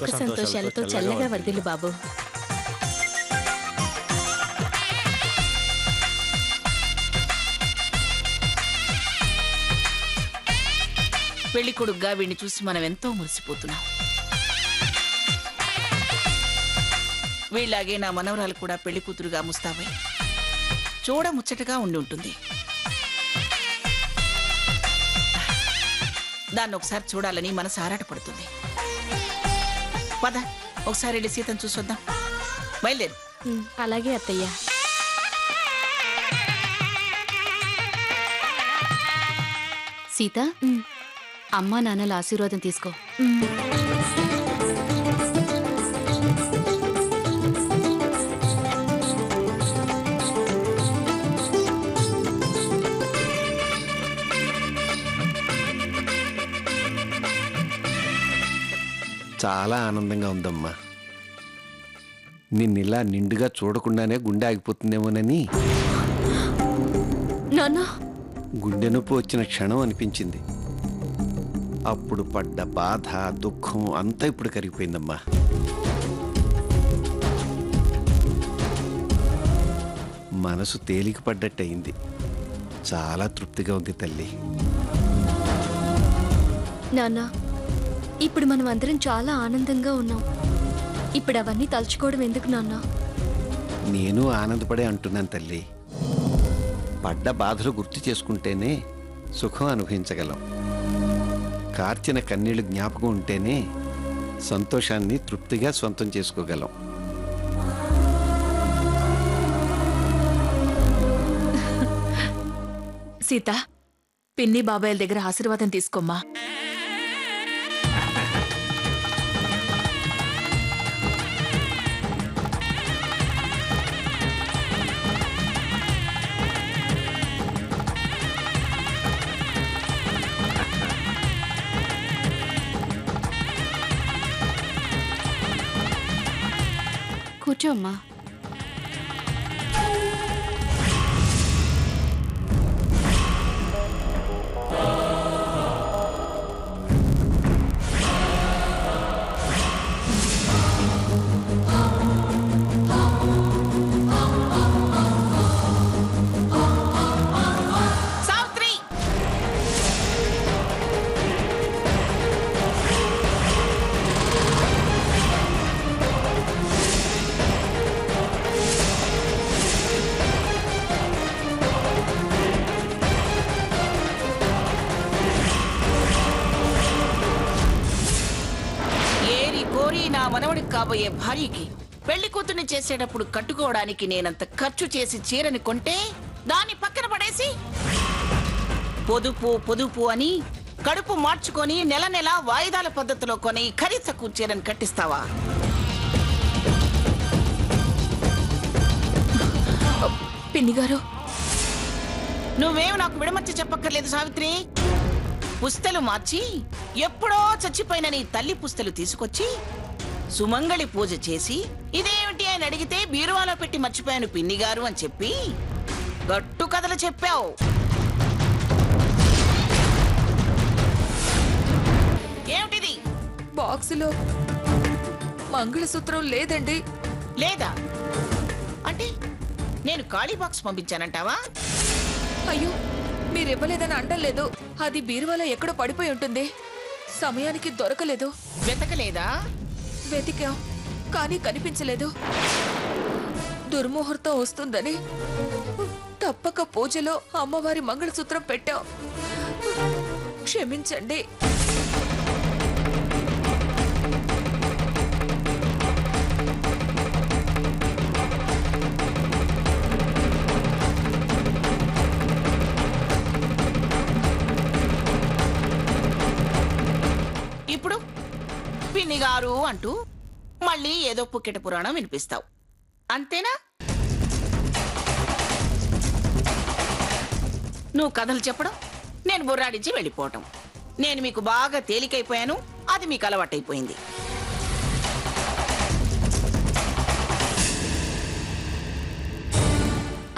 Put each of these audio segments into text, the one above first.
సుఖ సంతోషాలతో చల్లగా వర్ధిల్లు బాబు. పెళ్లి కొడుగ్గా వీడిని చూసి మనం ఎంతో మురిసిపోతున్నాం. వీళ్ళలాగే నా మనవరాలు కూడా పెళ్లి కూతురుగా ముస్తాబై చూడ ముచ్చటగా ఉండి ఉంటుంది. దాన్ని ఒకసారి చూడాలని మనసు ఆరాటపడుతుంది. పద ఒకసారి వెళ్ళి సీతను చూసొద్దాం. బయలుదేరు. అలాగే అత్తయ్య. సీత, అమ్మా నాన్నల ఆశీర్వాదం తీసుకో. చాలా ఆనందంగా ఉందమ్మా. నిన్నిలా నిండుగా చూడకుండానే గుండె ఆగిపోతుందేమోనని నాన్న గుండె నొప్పి వచ్చిన క్షణం అనిపించింది. అప్పుడు పడ్డ బాధ దుఃఖం అంతా ఇప్పుడు కరిగిపోయిందమ్మా. మనసు తేలిక పడ్డట్టయింది. చాలా తృప్తిగా ఉంది తల్లి. నాన్న, ఇప్పుడు మనం అందరం చాలా ఆనందంగా ఉన్నాం. ఇప్పుడు అవన్నీ తలుచుకోవడం ఎందుకు నాన్న? నేను ఆనందపడే అంటున్నాను తల్లి. పడ్డ బాధలు గుర్తు చేసుకుంటేనే సుఖం అనుభవించగలం. కార్చిన కన్నీళ్లు జ్ఞాపకం ఉంటేనే సంతోషాన్ని తృప్తిగా సొంతం చేసుకోగలం. సీత, పిన్ని బాబాయిల దగ్గర ఆశీర్వాదం తీసుకోమ్మా. కూర్చో అమ్మా. నా మనవడికి కాబోయే భార్యకి పెళ్లి కూతుర్ని చేసేటప్పుడు కట్టుకోవడానికి నేనంత ఖర్చు చేసి చీరని కొంటే దాన్ని పక్కన పడేసి పొదుపు పొదుపు అని కడుపు మార్చుకొని నెల నెల వాయిదాల పద్ధతిలో కొని ఖరీదు తక్కువ చీరని కట్టిస్తావా? పిన్ని గారు, నువ్వేం నాకు విడమర్చి చెప్పక్కర్లేదు సావిత్రి. పుస్తలు మార్చి ఎప్పుడో చచ్చిపోయిన నీ తల్లి పుస్తలు తీసుకొచ్చి సుమంగళి పూజ చేసి ఇదేమిటి అని అడిగితే బీరువాలో పెట్టి మర్చిపోయాను పిన్ని గారు అని చెప్పి గట్టు కథలు చెప్పావు. ఏమిటిది? బాక్సులో మంగళసూత్రం లేదండి. లేదా అంటే నేను ఖాళీ బాక్స్ పంపించానంటావా? అయ్యో, మీరివ్వలేదని అంటలేదు. అది బీరువాలో ఎక్కడో పడిపోయి ఉంటుంది. సమయానికి దొరకలేదు. వెతకలేదా? వెతికాం, కానీ కనిపించలేదు. దుర్ముహూర్తం వస్తుందని తప్పక పూజలో అమ్మవారి మంగళసూత్రం పెట్టాం. క్షమించండి. ఇప్పుడు పిన్ని గారు అంటూ మళ్ళీ ఏదో పుక్కెట పురాణం వినిపిస్తావు, అంతేనా? నువ్వు కథలు చెప్పడం, నేను బుర్రాడించి వెళ్ళిపోవటం. నేను మీకు బాగా తేలికైపోయాను, అది మీకు అలవాటైపోయింది.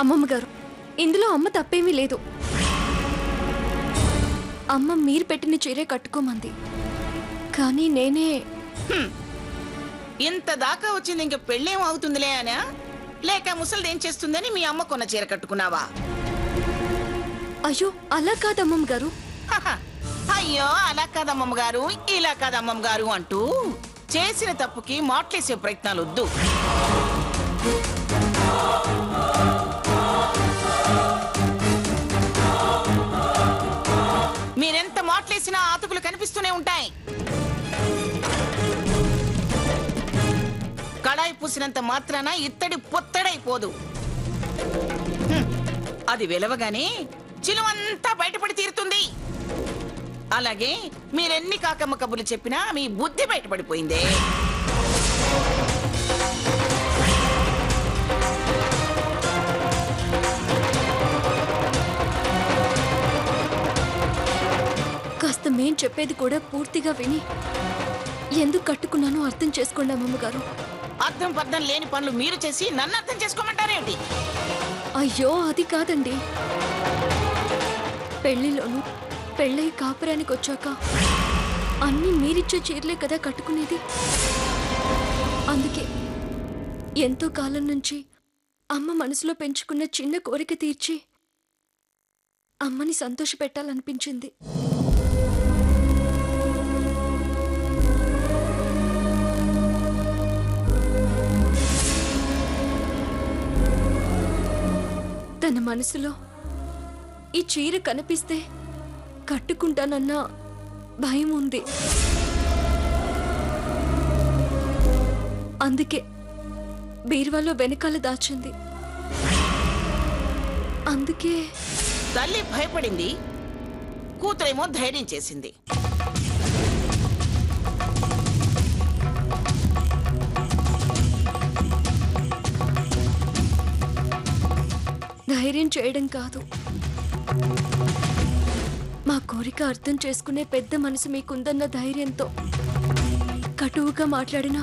అమ్మమ్మ గారు, ఇందులో అమ్మ తప్పేమీ లేదు. అమ్మ మీరు పెట్టిన చీరే కట్టుకోమంది, కానీ నేనే ఇంత దాకా వచ్చింది, ఇంక పెళ్ళేం అవుతుందిలే అనా, లేక ముసలిదేం చేస్తుందని మీ అమ్మ కొన్న చీర కట్టుకున్నావా? అయ్యో అలా కాదమ్మమ్మ గారు. హహ, అయ్యో అలా కాదమ్మమ్మ గారు, ఇలా కాదమ్మమ్మ గారు అంటూ చేసిన తప్పుకి మాట్లేసే ప్రయత్నాలు వద్దు. మీరెంత మాట్లేసినా ఆతుకులు కనిపిస్తూనే ఉంటాయి. కడాయి పూసినంత మాత్రాన ఇత్తడి పొత్తడైపోదు. అది వెలవగానే చిలువంతా బయటపడి తీరుతుంది. అలాగే మీరెన్ని కాకమ్మ కబుర్లు చెప్పినా మీ బుద్ధి బయటపడిపోయిందే. కాస్త మేం చెప్పేది కూడా పూర్తిగా విని ఎందుకు కట్టుకున్నానో అర్థం చేసుకోండి అమ్మమ్మ గారు. అర్థం పర్థం లేని పనులు మీరు చేసి నన్ను అర్థం చేసుకోమంటారేమిటి? అయ్యో అది కాదండి, పెళ్లిలోను పెళ్ళై కాపురానికి వచ్చాక అన్నీ మీరిచ్చే చీరలే కదా కట్టుకునేది. అందుకే ఎంతో కాలం నుంచి అమ్మ మనసులో పెంచుకున్న చిన్న కోరిక తీర్చి అమ్మని సంతోషపెట్టాలనిపించింది. తన మనసులో ఈ చీర కనిపిస్తే కట్టుకుంటానన్న భయం ఉంది. అందుకే బీరువాలో వెనకాల దాచింది. అందుకే తల్లి భయపడింది, కూతురేమో ధైర్యం చేసింది. ధైర్యం చేయడం కాదు, మా కోరిక అర్థం చేసుకునే పెద్ద మనసు మీకుందన్న ధైర్యంతో, కటువుగా మాట్లాడినా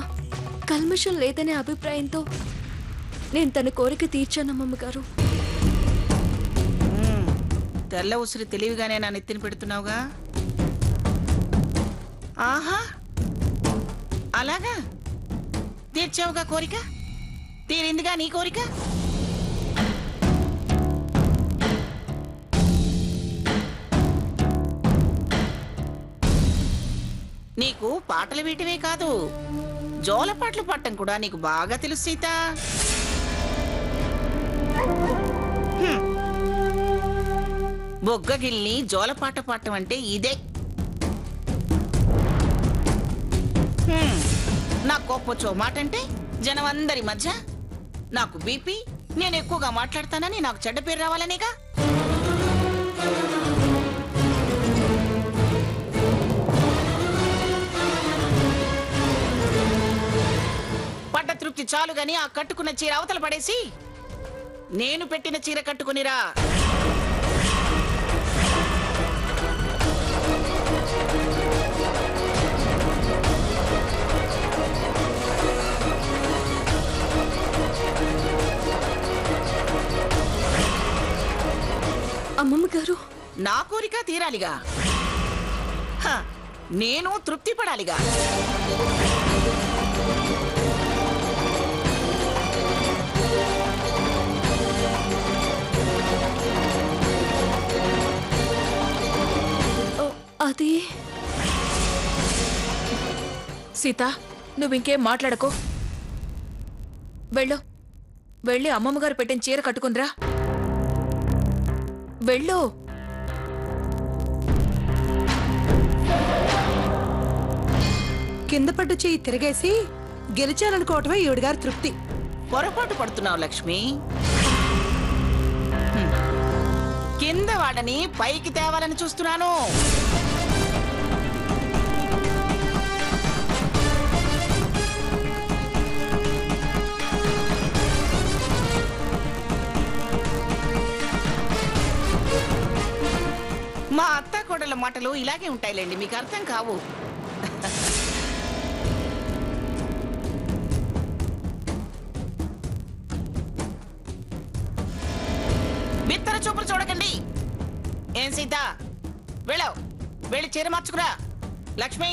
కల్మషం లేదనే అభిప్రాయంతో నేను తన కోరిక తీర్చానమ్మమ్మ గారు. తెల్ల ఉసిరి తెలివిగానే నా నెత్తిన పెడుతున్నావుగా. ఆహా, అలాగా తీర్చావుగా కోరిక, తీరిందిగా నీ కోరిక. నీకు పాటలు వీటమే కాదు, జోలపాటలు పాడటం కూడా నీకు బాగా తెలుసు సీత. బొగ్గగిల్ని జోలపాట పాడటం అంటే ఇదే. నా కోపొచ్చో మాట అంటే జనం అందరి మధ్య నాకు బీపీ, నేను ఎక్కువగా మాట్లాడతానని నాకు చెడ్డ పేరు రావాలనేగా. పడ్డ తృప్తి చాలు గాని ఆ కట్టుకున్న చీర అవతల పడేసి నేను పెట్టిన చీర కట్టుకునిరా. అమ్మమ్మ గారు, నా కోరిక తీరాలిగా, నేను తృప్తి పడాలిగా. అది సీత, నువ్వింకేం మాట్లాడకో. వెళ్ళు, వెళ్ళి అమ్మమ్మగారు పెట్టిన చీర కట్టుకుందిరా. వెళ్ళు. కింద పడ్డ చెయ్యి తిరగేసి గెలిచారనుకోవటమే ఈవిడగారి తృప్తి. పొరపాటు పడుతున్నావు లక్ష్మి. కింద వాడని పైకి తేవాలని చూస్తున్నాను. మా అత్త కోడళ్ళ మాటలు ఇలాగే ఉంటాయిలేండి, మీకు అర్థం కావు. బిత్తర చూపులు చూడకండి. ఏం సీత, వెళ్ళావు, వెళ్ళి చీర మార్చుకురా. లక్ష్మి,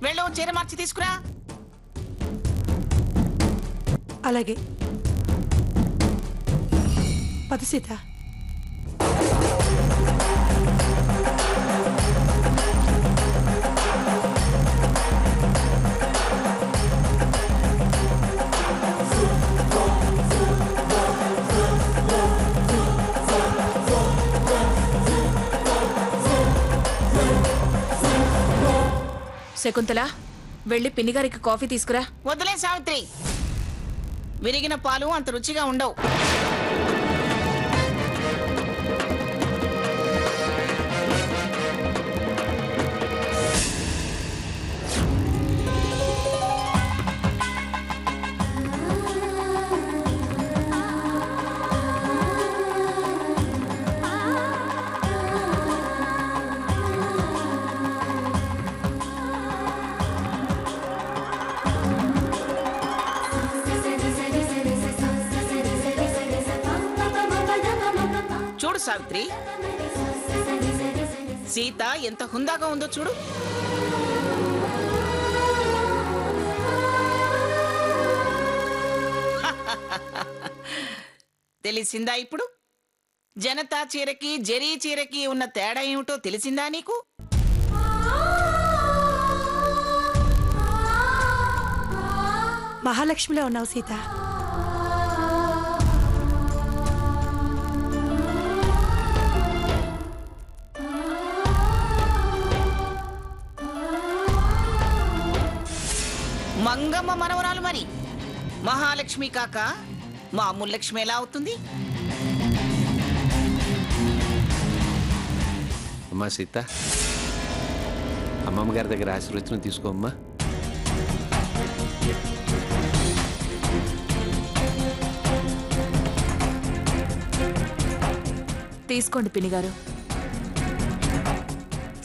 వెళ్ళు, చీర మార్చి తీసుకురా. అలాగే పద సీత. శకుంతల, వెళ్ళి పిన్నిగారికి కాఫీ తీసుకురా. వదిలే సావిత్రి, విరిగిన పాలు అంత రుచిగా ఉండవు. చూడు సావిత్రి, సీత ఎంత హుందాగా ఉందో చూడు. తెలిసిందా ఇప్పుడు? జనతా చీరకి జరీ చీరకి ఉన్న తేడా ఏమిటో తెలిసిందా నీకు? మహాలక్ష్మిలో ఉన్నావు సీత. మంగమ్మ మనవరాలు మరి. మహాలక్ష్మి కాక మామూలు లక్ష్మి ఎలా అవుతుంది? అమ్మా సీత, అమ్మమ్మ గారి దగ్గర ఆశీర్వచనం తీసుకోమ్మా. తీసుకోండి పిన్నిగారు.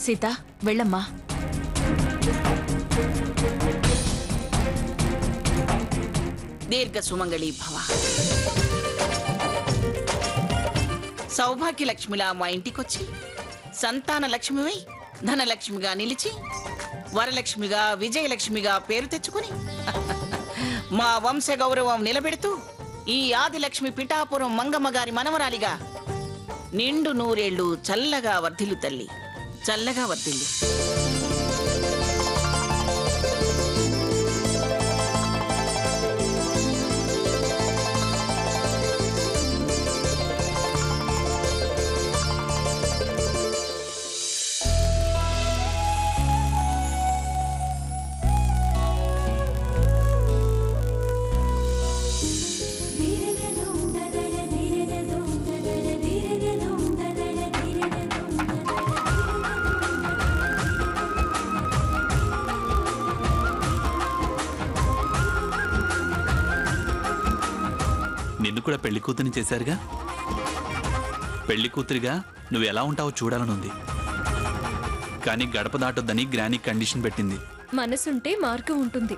సీత, వెళ్ళమ్మా. దీర్ఘ సుమంగళీ భవ. సౌభాగ్య లక్ష్మిలా మా ఇంటికొచ్చి సంతాన లక్ష్మివై ధనలక్ష్మిగా నిలిచి వరలక్ష్మిగా విజయలక్ష్మిగా పేరు తెచ్చుకుని మా వంశ గౌరవం నిలబెడుతూ ఈ ఆదిలక్ష్మి పిఠాపురం మంగమ్మ గారి మనవరాలిగా నిండు నూరేళ్లు చల్లగా వర్ధిల్లు తల్లి, చల్లగా వర్ధిల్లు. నిన్ను కూడా పెళ్లి కూతురిని చేశారుగా. పెళ్లి కూతురిగా నువ్వు ఎలా ఉంటావో చూడాలనుంది. కానీ గడప దాటొద్దని గ్రానీ కండిషన్ పెట్టింది. మనసుంటే మార్గం ఉంటుంది.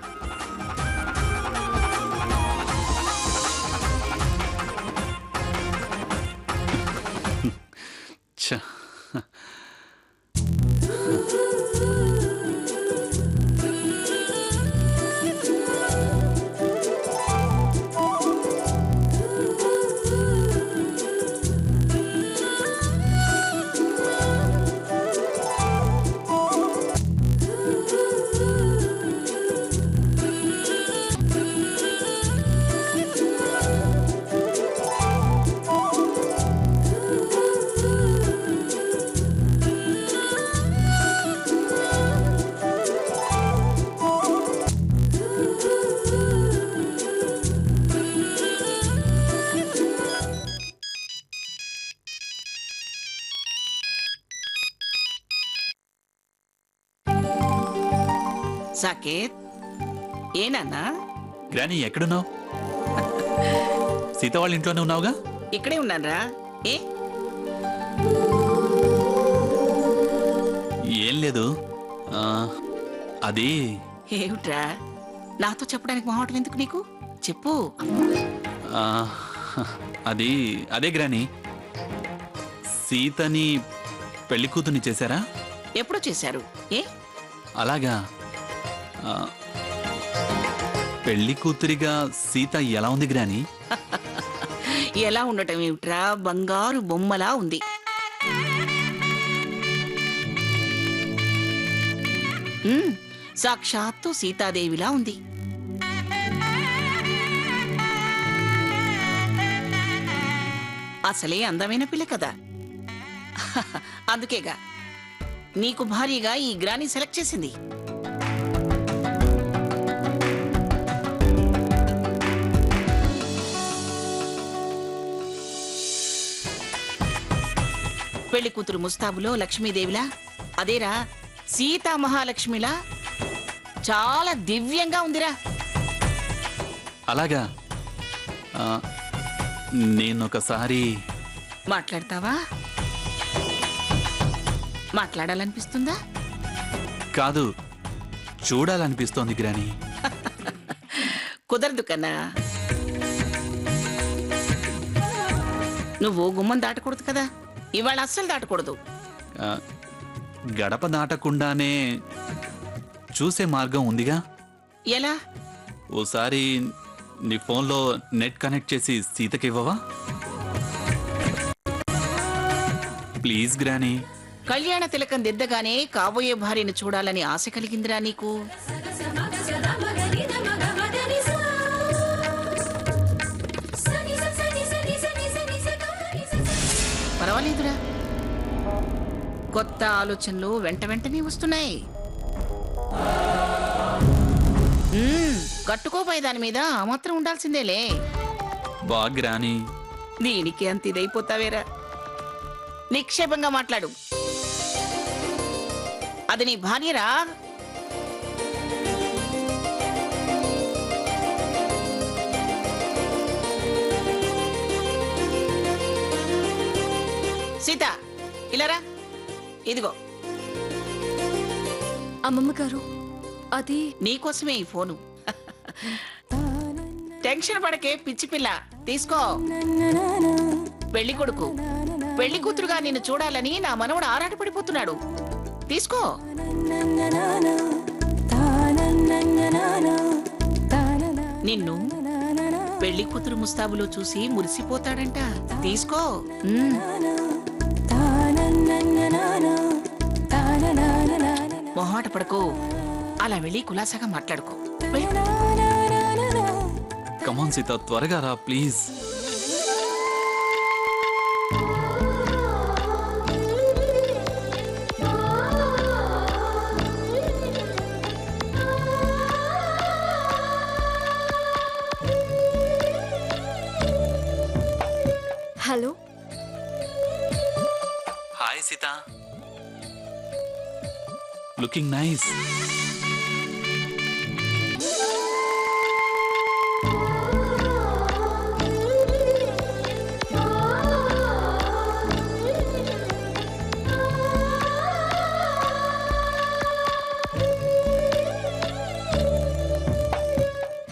ఛ, సాకేత్, ఏనన్నా? గ్రానీ ఎక్కడున్నావు? సీత వాళ్ళ ఇంట్లోనే ఉన్నావుగా. ఇక్కడే ఉన్నానరా. ఏ ఏం లేదు, అది ఏమిట్రా నాతో చెప్పడానికి మొహమాటం ఎందుకు నీకు? చెప్పు. ఆ, అది అదే గ్రానీ, సీతని పెళ్లి కూతుర్ని చేశారా? ఎప్పుడు చేశారు? ఏ అలాగా. పెళ్లి కూతురిగా సీత ఎలా ఉంది గ్రాని? ఎలా ఉండటం ఏమిట్రా, బంగారు బొమ్మలా ఉంది. సాక్షాత్తు సీతాదేవిలా ఉంది. అసలే అందమైన పిల్ల కదా. అందుకేగా నీకు భారీగా ఈ గ్రాని సెలెక్ట్ చేసింది. పెళ్లి కూతురు ముస్తాబులో లక్ష్మీదేవిలా, అదేరా సీతా మహాలక్ష్మిలా చాలా దివ్యంగా ఉందిరా. అలాగా? నేనొకసారి మాట్లాడతావా? మాట్లాడాలనిపిస్తుందా? కాదు, చూడాలనిపిస్తోంది గ్రాని. కుదరదు కన్నా. నువ్వు గుమ్మం దాటకూడదు కదా, ఇవాళ అస్సలు దాటకూడదు. ఆ, గడప దాటకుండానే చూసే మార్గం ఉందిగా. ఎలా? ఓసారి నీ ఫోన్లో నెట్ కనెక్ట్ చేసి సీతకి ఇవ్వవా ప్లీజ్ గ్రాని? కళ్యాణ తిలకం దిద్దగానే కాబోయే భార్యను చూడాలని ఆశ కలిగిందిరా నీకు. పర్వాలేదురా, కొత్త ఆలోచనలు వెంట వెంటనే వస్తున్నాయి. కట్టుకోపోయే దాని మీద ఆ మాత్రం ఉండాల్సిందేలే. బా గ్రాని. దీనికి అంత ఇదైపోతావేరా. నిక్షేపంగా మాట్లాడు. అది నీ భార్యరా. సీత, ఇలారా. ఇదిగో అమ్మమ్మ గారు, అది నీకోసమే ఈ ఫోను. టెన్షన్ పడకే పిచ్చి పిల్ల, తీసుకో. పెళ్లి కొడుకు పెళ్లి కూతురుగా నిన్ను చూడాలని నా మనవడు ఆరాటపడిపోతున్నాడు. తీసుకో. నిన్ను పెళ్లి కూతురు ముస్తాబులో చూసి మురిసిపోతాడంట. తీసుకో. మొహాట పడకు, అలా వెళ్ళి కులాసాగా మాట్లాడుకో. వెళ్ళు. కమాన్ సీత, త్వరగా రా please. Hello. Hi Sita, looking nice.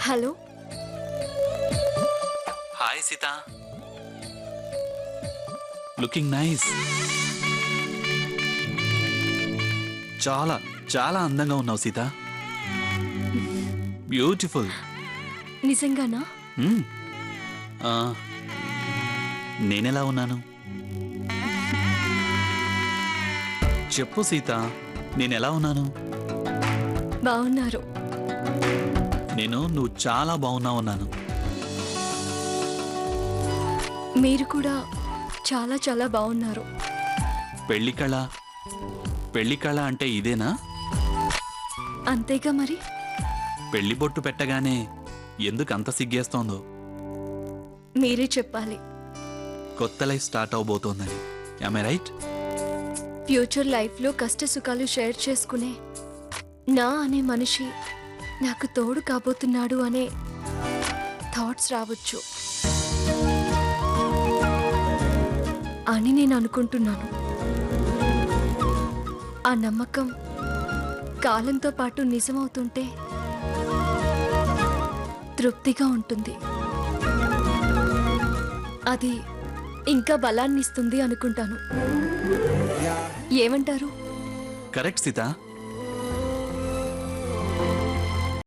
Hello. Hi Sita, looking nice. చాలా చాలా అందంగా ఉన్నావు సీత. బ్యూటిఫుల్. నిజంగానా? నేనెలా ఉన్నాను చెప్పు సీత, నేనెలా ఉన్నాను? బాగున్నారు. నువ్వు చాలా బాగున్నావు అన్నాను. మీరు కూడా చాలా చాలా బాగున్నారు. పెళ్లి కళ అంటే ఇదేనా? అంతేగా మరి. పెళ్లి బొట్టు పెట్టగానే ఎందుకు అంత సిగ్గేస్తోందో? మీరే చెప్పాలి. కొత్త లైఫ్ స్టార్ట్ అవబోతోందని. Am I right? ఫ్యూచర్ లైఫ్లో కష్ట సుఖాలు షేర్ చేసుకునే నా అనే మనిషి నాకు తోడు కాబోతున్నాడు అనే థాట్స్ రావచ్చు అని నేను అనుకుంటున్నాను. ఆ నమ్మకం కాలంతో పాటు నిజమవుతుంటే తృప్తిగా ఉంటుంది. అది ఇంకా బలాన్నిస్తుంది అనుకుంటాను. ఏమంటారు? కరెక్ట్ సీత.